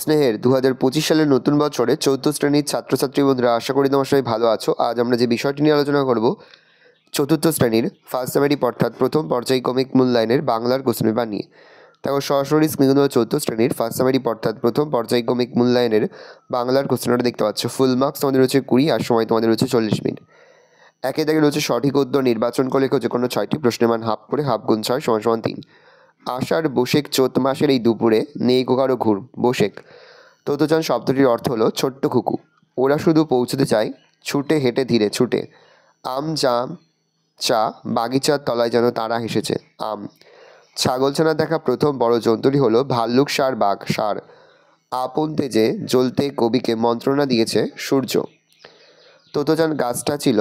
স্নেহের 2025 সালের নতুন বছরে 4th শ্রেণীর ছাত্রছাত্রী বন্ধুরা, আশা করি তোমার সবাই ভালো আছো। আজ আমরা যে বিষয়টি নিয়ে আলোচনা করব, 4th শ্রেণীর ফার্স্ট সেমেটিভ অর্থাৎ প্রথম পর্যায়ক্রমিক মূল্যায়নের বাংলার কোশ্চেন পেপার নিয়ে। দেখো সরাসরি স্ক্রিনে 4th শ্রেণীর ফার্স্ট সেমেটিভ অর্থাৎ প্রথম পর্যায়ক্রমিক মূল্যায়নের বাংলার কোশ্চেনটা দেখতে পাচ্ছ। ফুল মার্কস তোমাদের হচ্ছে 20 আর সময় তোমাদের হচ্ছে 40 মিনিট। একে দাগে রয়েছে সঠিক উত্তর নির্বাচন করে লেখো যে কোনো 6টি প্রশ্নের মান হাফ করে, হাফ গুণ 6 = 3। আষাঢ় বৈশাখ চৈত মাসের এই দুপুরে নেই কারো ঘুর বৈশাখ। তোতোচান শব্দটির অর্থ হলো ছোট্ট কুকু। ওরা শুধু পৌঁছতে চায় ছুটে হেঁটে ধীরে ছুটে। আম জাম চা বাগিচার তলায় যেন তারা হেসেছে। আম। ছাগলছানা দেখা প্রথম বড় জন্তুটি হলো ভাল্লুক ষাঁড় বাঘ ষাঁড়। আপন তেজে জ্বলতে কবিকে মন্ত্রণা দিয়েছে সূর্য। তোতোচান গাছটা ছিল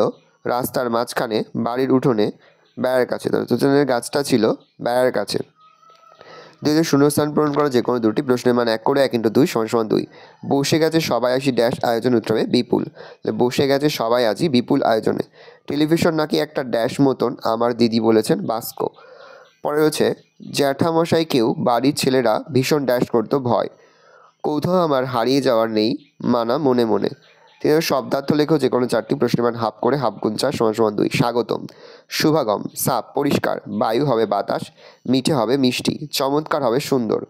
রাস্তার মাঝখানে বাড়ির উঠোনে বেড়ার কাছে। তোতোচানের গাছটা ছিল বেড়ার কাছে। দুইদের শূন্যস্থান পূরণ করা যে কোনো দুটি প্রশ্নের মান 1 করে 1 × 2 = 2। বসে গেছে সবাই আসি ড্যাশ আয়োজন উত্তরে বিপুল। বসে গেছে সবাই আছি বিপুল আয়োজনে। টেলিভিশন নাকি একটা ড্যাশ মতন আমার দিদি বলেছেন বাস্ক। পরে রয়েছে জ্যাঠামশাইকেও বাড়ির ছেলেরা ভীষণ ড্যাশ করতো ভয়। কোথাও আমার হারিয়ে যাওয়ার নেই মানা মনে মনে। তিনি শব্দার্থ লেখো যে কোনো 4টি প্রশ্নের মান হাফ করে, হাফ গুণ 4 = 2। স্বাগতম। শুভাগম। সাপ পরিষ্কার। বায়ু হবে বাতাস। মিঠে হবে মিষ্টি। চমৎকার হবে সুন্দর।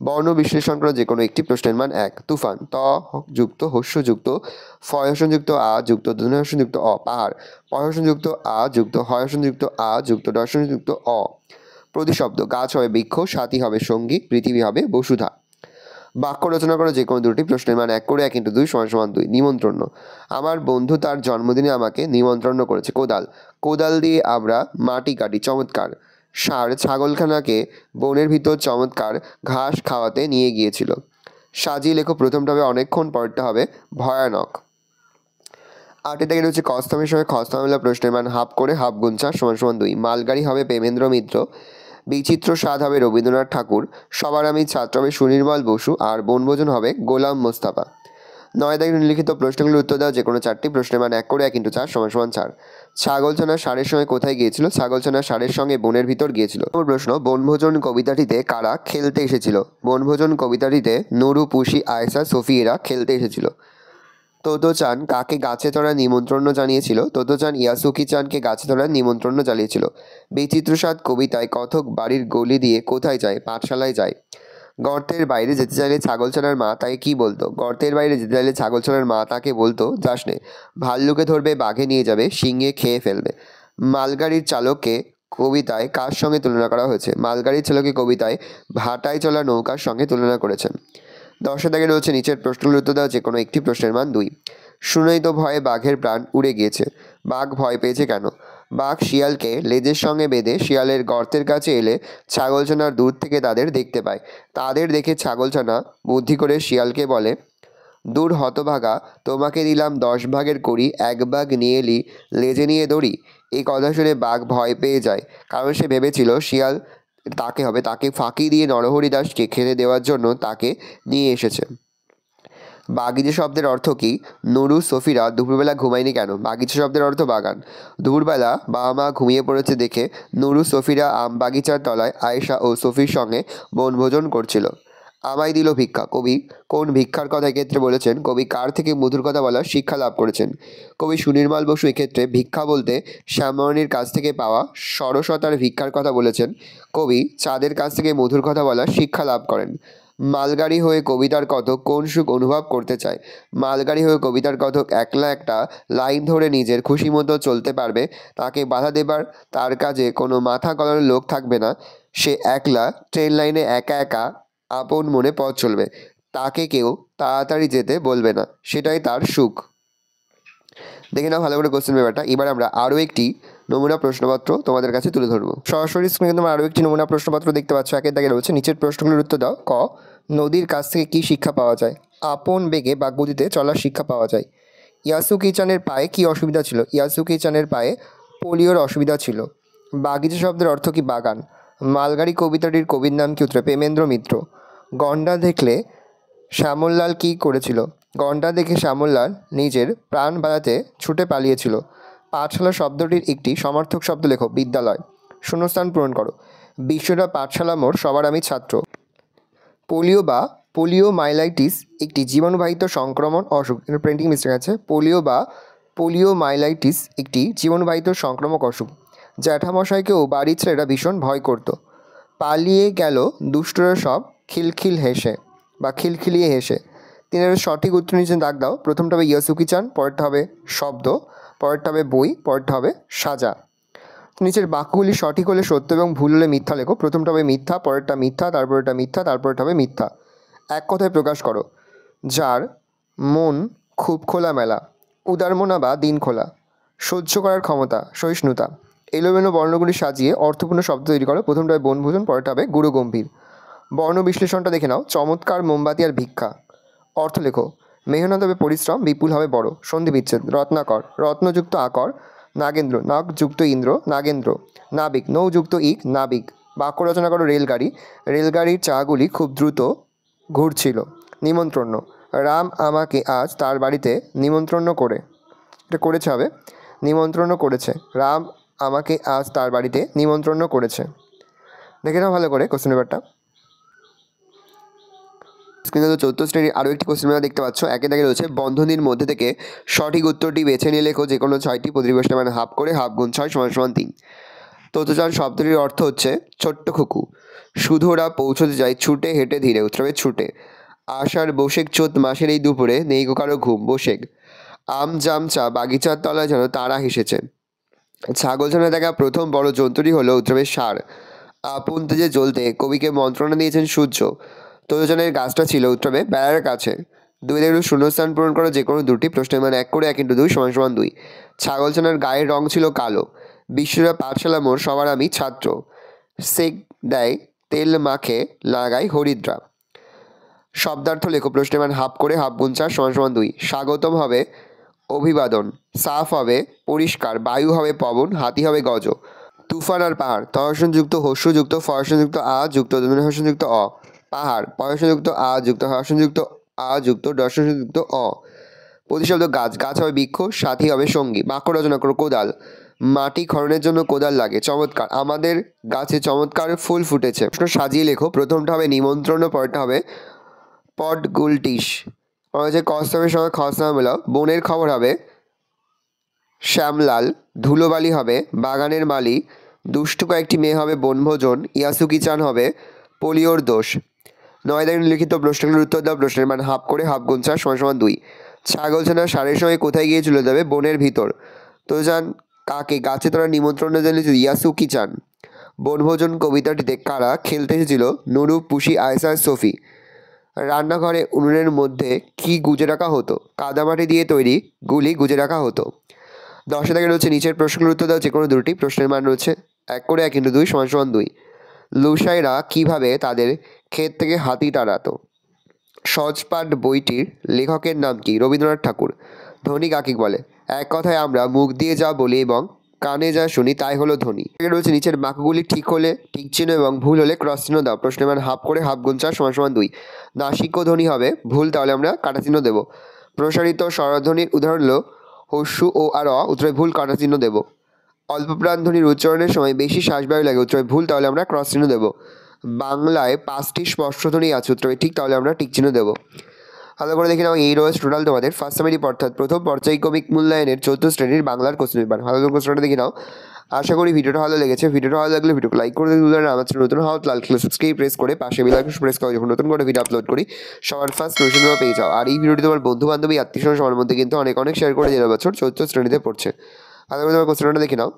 বর্ণ বিশ্লেষণ করা যে কোনো একটি প্রশ্নের মান 1। তুফান। ত যুক্ত হস্যযুক্ত ফয়হসনযুক্ত আ যুক্ত ধনুহসনযুক্ত অ। পাহাড়। পয়হসনযুক্ত আ যুক্ত হয়হসনযুক্ত আ যুক্ত দর্শনযুক্ত অ। প্রতিশব্দ। গাছ হবে বৃক্ষ, সাথী হবে সঙ্গী, পৃথিবী হবে বসুধা। বাক্য রচনা করা যে কোনো দুটি প্রশ্নের মান 1 করে 1 × 2 = 2। নিমন্ত্রণ। আমার বন্ধু তার জন্মদিনে আমাকে নিমন্ত্রণ করেছে। কোদাল। কোদাল দিয়ে আমরা মাটি কাটি। চমৎকার। ষাঁড় ছাগলখানাকে বনের ভিতর চমৎকার ঘাস খাওয়াতে নিয়ে গিয়েছিল। সাজিয়ে লেখো প্রথমটা হবে অনেকক্ষণ, পরেরটা হবে ভয়ানক। 8 দাগে রয়েছে কস্তমের সঙ্গে খস্তম মেলা প্রশ্নের মান হাফ করে, হাফ গুণ 4 = 2। মালগাড়ি হবে প্রেমেন্দ্র মিত্র। বিচিত্র স্বাদ হবে রবীন্দ্রনাথ ঠাকুর। সবার আমি ছাত্র হবে সুনির্মল বসু। আর বনভোজন হবে গোলাম মোস্তফা। 9 দাগে নিম্নলিখিত প্রশ্নগুলোর উত্তর দাও যে কোনো 4টি প্রশ্নের মান 1 করে 1 × 4 = 4। ছাগলছানা ষাঁড়ের সঙ্গে কোথায় গিয়েছিল? ছাগলছানা ষাঁড়ের সঙ্গে বনের ভিতর গিয়েছিল। প্রশ্ন, বনভোজন কবিতাটিতে কারা খেলতে এসেছিল? বনভোজন কবিতাটিতে নুরু, পুষি, আয়েশা, সফি এরা খেলতে এসেছিল। তোতোচান কাকে গাছে চড়ার নিমন্ত্রণ জানিয়েছিল? তোতোচান ইয়াসুকি চানকে গাছে চড়ার নিমন্ত্রণ জানিয়েছিল। বিচিত্র স্বাদ কবিতায় কথক বাড়ির গলি দিয়ে কোথায় যায়? পাঠশালায় যায়। গর্তের বাইরে যেতে চাইলে ছাগলছানার মা তাকে কি বলতো? গর্তের বাইরে যেতে চাইলে ছাগলছানার মা তাকে বলতো যাস নে, ভাল্লুকে ধরবে, বাঘে নিয়ে যাবে, সিংহে খেয়ে ফেলবে। মালগাড়ির চালককে কবিতায় কার সঙ্গে তুলনা করা হয়েছে? মালগাড়ির চালককে কবিতায় ভাটায় চলা নৌকার সঙ্গে তুলনা করেছেন। 10 দাগে রয়েছে নিচের প্রশ্নগুলোর উত্তর দেওয়া যে কোনো একটি প্রশ্নের মান 2। শুনেই তো ভয়ে বাঘের প্রাণ উড়ে গিয়েছে। বাঘ ভয় পেয়েছে কেন? বাঘ শিয়ালকে লেজের সঙ্গে বেঁধে শিয়ালের গর্তের কাছে এলে ছাগলছানার দূর থেকে তাদের দেখতে পায়। তাদের দেখে ছাগলছানা বুদ্ধি করে শিয়ালকে বলে, দূর হতভাগা, তোমাকে দিলাম 10 ভাগের কড়ি, 1 ভাগ নিয়ে এলি লেজে নিয়ে দড়ি। এই কথা শুনে বাঘ ভয় পেয়ে যায়, কারণ সে ভেবেছিল শিয়াল তাকে ফাঁকি দিয়ে নরহরিদাসকে খেতে দেওয়ার জন্য তাকে নিয়ে এসেছে। বাগিচা শব্দের অর্থ কী? নুরু, সফিরা দুপুরবেলা ঘুমায়নি কেন? বাগিচা শব্দের অর্থ বাগান। দুপুরবেলা বাবা মা ঘুমিয়ে পড়েছে দেখে নুরু, সফিরা আম বাগিচার তলায় আয়েশা ও সফির সঙ্গে বনভোজন করছিল। আমায় দিল ভিক্ষা। কবি কোন ভিক্ষার কথা এক্ষেত্রে বলেছেন? কবি কার থেকে মধুর কথা বলার শিক্ষা লাভ করেছেন? কবি সুনির্মল বসু এক্ষেত্রে ভিক্ষা বলতে শ্যামরণীর কাছ থেকে পাওয়া সরসতার ভিক্ষার কথা বলেছেন। কবি চাঁদের কাছ থেকে মধুর কথা বলার শিক্ষা লাভ করেন। মালগাড়ি হয়ে কবিতার কথক কোন সুখ অনুভব করতে চায়? মালগাড়ি হয়ে কবিতার কথক একলা একটা লাইন ধরে নিজের খুশি মতো চলতে পারবে, তাকে বাধা দেবার তার কাজে কোনো মাথা গলানোর লোক থাকবে না। সে একলা ট্রেন লাইনে একা একা আপন মনে পথ চলবে, তাকে কেউ তাড়াতাড়ি যেতে বলবে না, সেটাই তার সুখ। দেখে নাও ভালো করে কোশ্চেন পেপারটা। এবার আমরা আরও একটি নমুনা প্রশ্নপত্র তোমাদের কাছে তুলে ধরবো। সরাসরি স্ক্রিনে তোমরা আরও একটি নমুনা প্রশ্নপত্র দেখতে পাচ্ছ। একের দাগে রয়েছে নিচের প্রশ্নগুলোর উত্তর দাও। ক, নদীর কাছ থেকে কী শিক্ষা পাওয়া যায়? আপন বেগে বাগগতিতে চলার শিক্ষা পাওয়া যায়। ইয়াসুকি চানের পায়ে কী অসুবিধা ছিল? ইয়াসুকি চানের পায়ে পোলিওর অসুবিধা ছিল। বাগিচা শব্দের অর্থ কী? বাগান। মালগাড়ি কবিতাটির কবির নাম কি? উত্তরে প্রেমেন্দ্র মিত্র। গন্ডা দেখলে শ্যামললাল কী করেছিল? গন্ডা দেখে শ্যামললাল নিজের প্রাণ বাঁচাতে ছুটে পালিয়েছিল। পাঠশালা শব্দটির একটি সমার্থক শব্দ লেখো। বিদ্যালয়। শূন্যস্থান পূরণ করো। বিশ্বটা পাঠশালা মোর, সবার আমি ছাত্র। পোলিও বা পোলিওমাইলাইটিস একটি জীবাণুবাহিত সংক্রমণ অসুখ। এর প্রিন্টিং মিস্টেক আছে। পোলিওমাইলাইটিস একটি জীবাণুবাহিত সংক্রামক অসুখ। জ্যাঠামশাইকেও বাড়ির ছেলেরা ভীষণ ভয় করত। পালিয়ে গেল দুষ্টরা সব খিলখিল হেসে বা খিলখিলিয়ে হেসে। তিনের সঠিক উত্তর নিচে দাগ দাও। প্রথমটা হবে ইয়াসুকি চান, পরেরটা হবে শব্দ, পরেরটা হবে বই, পরেরটা হবে সাজা। নিচের বাক্যগুলি সঠিক হলে সত্য এবং ভুল হলে মিথ্যা লেখো। প্রথমটা হবে মিথ্যা, পরেরটা মিথ্যা, তারপরেরটা মিথ্যা, তারপরেরটা হবে মিথ্যা। এক কথায় প্রকাশ করো। যার মন খুব খোলামেলা, উদারমনা বা দিন খোলা, সহ্য করার ক্ষমতা, সহিষ্ণুতা। এলোমেলো বর্ণগুলি সাজিয়ে অর্থপূর্ণ শব্দ তৈরি করো। প্রথমটা হবে বনভোজন, পরেরটা হবে গুরু গম্ভীর। বর্ণ বিশ্লেষণটা দেখে নাও। চমৎকার, মোমবাতি আর ভিক্ষা। অর্থ লেখো। মেহনত হবে পরিশ্রম, বিপুল হবে বড়। সন্ধি বিচ্ছেদ। রত্নাকর, রত্নযুক্ত আকর। নাগেন্দ্র, নাগযুক্ত ইন্দ্র, নাগেন্দ্র। নাবিক, নৌযুক্ত ইক, নাবিক। বাক্য রচনা করো। রেলগাড়ি, রেলগাড়ির চাকাগুলি খুব দ্রুত ঘুরছিল। নিমন্ত্রণ, রাম আমাকে আজ তার বাড়িতে নিমন্ত্রণ করে, এটা করেছে হবে নিমন্ত্রণ করেছে। রাম আমাকে আজ তার বাড়িতে নিমন্ত্রণ করেছে। দেখে নাও ভালো করে কোশ্চেন পেপারটা। স্ক্রিনে তো চতুর্থ শ্রেণীর আরও একটি কোশ্চেন পেপার দেখতে পাচ্ছ। একে দাগে রয়েছে বন্ধনীর মধ্যে থেকে সঠিক উত্তরটি বেছে নিয়ে লেখো যে কোনো 6টি প্রতিবেশটা মানে হাফ করে, হাফ গুণ 6 = 3। তথ্যচান শব্দটির অর্থ হচ্ছে ছোট্ট খুকু। শুধু ওরা পৌঁছতে যায় ছুটে হেঁটে ধীরে, উত্তর হবে ছুটে। আষাঢ় বৈশাখ চৈত মাসের এই দুপুরে নেই গো কারো ঘুম, বৈশাখ। আম জাম চা বাগিচার তলায় যেন তারা হেসেছে। ছাগলছানা দেখা প্রথম বড় জন্তুটি হলো, উত্তর হবে ষাঁড়। আপন তেজে জ্বলতে কবিকে মন্ত্রণা দিয়েছেন সূর্য। তথ্যচানের গাছটা ছিল, উত্তর হবে বেড়ার কাছে। দুই দেখুন শূন্যস্থান পূরণ করো যে কোনো দুটি প্রশ্নের মান 1 করে 1 × 2 = 2। ছাগলছানার গায়ের রং ছিল কালো। বিশ্বরা পাঠশালা মোর সবার আমি ছাত্র। সেক দেয় তেল মাখে লাগাই হরিদ্রা। শব্দার্থ লেখো। প্রশ্নের মান হাফ করে, হাফ গুণ 4 = 2। স্বাগতম হবে অভিবাদন। সাফ হবে পরিষ্কার। বায়ু হবে পবন। হাতি হবে গজ। তুফান আর পাহাড়, তহসনযুক্ত হস্যযুক্ত ফহসনযুক্ত আ যুক্ত হসনযুক্ত অ। পাহাড়, পয়সনযুক্ত আ যুক্ত হসনযুক্ত আ যুক্ত দর্শনযুক্ত অ। প্রতিশব্দ গাছ, গাছ হবে বৃক্ষ। সাথী হবে সঙ্গী। বাক্য রচনা করো। কোদাল, মাটি খননের জন্য কোদাল লাগে। চমৎকার, আমাদের গাছে চমৎকার ফুল ফুটেছে। প্রশ্ন সাজিয়ে লেখো। প্রথমটা হবে নিমন্ত্রণ, পরেরটা হবে পটগুলটিস। হচ্ছে কস্তবের সময় খসনা মেলাও। বনের খবর হবে শ্যামলাল। ধুলোবালি হবে বাগানের মালি। দুষ্টু কয়েকটি মেয়ে হবে বনভোজন। ইয়াসুকি চান হবে পোলিওর দোষ। 9 দাগে লিখিত প্রশ্নগুলোর উত্তর দাও। প্রশ্নের মান হাফ করে, হাফ গুণ 4 = 2। ছাগলছানা ষাঁড়ের সঙ্গে কোথায় গিয়ে চলে যাবে? বনের ভিতর। তো যান কাকে গাছে তোরা নিমন্ত্রণ জানিয়েছিল? ইয়াসুকি চান। বনভোজন কবিতাটিতে কারা খেলতে এসেছিল? নুরু, পুষি, আয়সা, সোফি। রান্নাঘরে উনুনের মধ্যে কি গুজে রাখা হতো? কাদামাটি দিয়ে তৈরি গুলি গুজে রাখা হতো। 10 দাগে রয়েছে নিচের প্রশ্নগুলোর উত্তর দাও যে কোনো দুটি প্রশ্নের মান রয়েছে 1 করে 1 × 2 = 2। লুসাইরা কিভাবে তাদের ক্ষেত থেকে হাতি তাড়াতো? সহজপাঠ বইটির লেখকের নাম কি? রবীন্দ্রনাথ ঠাকুর। ধ্বনি কাকে বলে? এক কথায় আমরা মুখ দিয়ে যা বলি এবং কানে যা শুনি তাই হলো ধ্বনি। রয়েছে নিচের বাক্যগুলি ঠিক হলে ঠিক চিহ্ন এবং ভুল হলে ক্রস চিহ্ন দাও। প্রশ্নের মান হাফ করে, হাফ গুণ 4 = 2। নাসিক্য ধ্বনি হবে ভুল, তাহলে আমরা কাটা চিহ্ন দেব। প্রসারিত স্বরধ্বনির উদাহরণ হলো হস্যু ও আর অ, উত্তরে ভুল, কাটা চিহ্ন দেব। অল্পপ্রাণ ধ্বনির উচ্চারণের সময় বেশি শ্বাসবায়ু লাগে, উত্তরে ভুল, তাহলে আমরা ক্রস চিহ্ন দেব। বাংলায় 5টি স্পর্শধ্বনি আছে, উত্তরে ঠিক, তাহলে আমরা টিক চিহ্ন দেব। ভালো করে দেখে নাও। এই রয়েছে টোটাল তোমাদের ফার্স্ট সেমিস্টার অর্থাৎ প্রথম পর্যায়ক্রমিক মূল্যায়নের 4র্থ শ্রেণীর বাংলার কোশ্চেন পেপার। ভালো করে কোশ্চেনটা দেখে নাও। আশা করি ভিডিওটা ভালো লেগেছে। ভিডিওটা ভালো লাগলে ভিডিওকে লাইক করে দিতে ভুলবেন না। আমার চ্যানেল নতুন হওয়া লাল কালার সাবস্ক্রাইব প্রেস করে পাশে বেল আইকন প্রেস করে যখন নতুন করে ভিডিও আপলোড করি সবার ফার্স্ট নোটিফিকেশন তোমরা পেয়ে যাও। আর এই ভিডিওটি তোমার বন্ধু বান্ধবী আত্মীয়স্বজন সবার মধ্যে কিন্তু অনেক শেয়ার করে দেওয়ার বছর 4র্থ শ্রেণীতে পড়ছে। ভালো করে তোমার কোশ্চেনটা দেখে নাও।